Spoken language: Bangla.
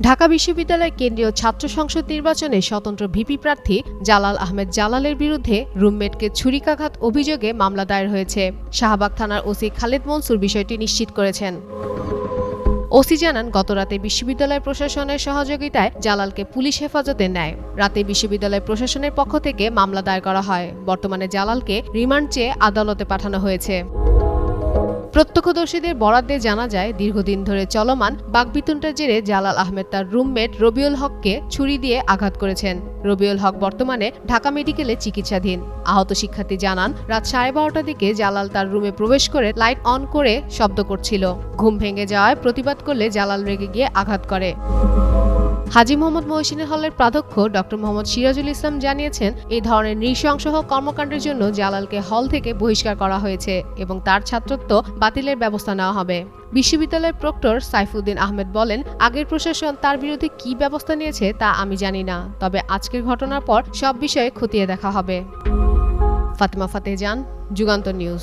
ঢাকা বিশ্ববিদ্যালয় কেন্দ্রীয় ছাত্র সংসদ নির্বাচনে স্বতন্ত্র ভিপি প্রার্থী জালাল আহমেদ জালালের বিরুদ্ধে রুমমেটকে ছুরিকাঘাত অভিযোগে মামলা দায়ের হয়েছে। শাহবাগ থানার ওসি খালেদ মনসুর বিষয়টি নিশ্চিত করেছেন। ওসি জানান, গতরাতে বিশ্ববিদ্যালয় প্রশাসনের সহযোগিতায় জালালকে পুলিশ হেফাজতে নেয়। রাতে বিশ্ববিদ্যালয় প্রশাসনের পক্ষ থেকে মামলা দায়ের করা হয়। বর্তমানে জালালকে রিমান্ড চেয়ে আদালতে পাঠানো হয়েছে। প্রত্যক্ষদর্শীদের বরাত দিয়ে জানা যায়, দীর্ঘদিন ধরে চলমান বাকবিতণ্ডার জেরে জালাল আহমেদ তার রুমমেট রবিউল হককে ছুরি দিয়ে আঘাত করেছেন। রবিউল হক বর্তমানে ঢাকা মেডিকেলে চিকিৎসাধীন। আহত শিক্ষার্থী জানান, রাত 12:30টার দিকে জালাল তার রুমে প্রবেশ করে লাইট অন করে শব্দ করছিল। ঘুম ভেঙে যাওয়ায় প্রতিবাদ করলে জালাল রেগে গিয়ে আঘাত করে। হাজী মোহাম্মদ মহসিনের হলের প্রাধ্যক্ষ ডক্টর মোহাম্মদ সিরাজুল ইসলাম জানিয়েছেন, এই ধরনের নৃশংস কর্মকাণ্ডের জন্য জালালকে হল থেকে বহিষ্কার করা হয়েছে এবং তার ছাত্রত্ব বাতিলের ব্যবস্থা নেওয়া হবে। বিশ্ববিদ্যালয়ের প্রক্টর সাইফুদ্দিন আহমেদ বলেন, আগের প্রশাসন তার বিরুদ্ধে কী ব্যবস্থা নিয়েছে তা আমি জানি না, তবে আজকের ঘটনার পর সব বিষয়ে খতিয়ে দেখা হবে। ফাতেমা ফাতেহ জান, যুগান্তর নিউজ।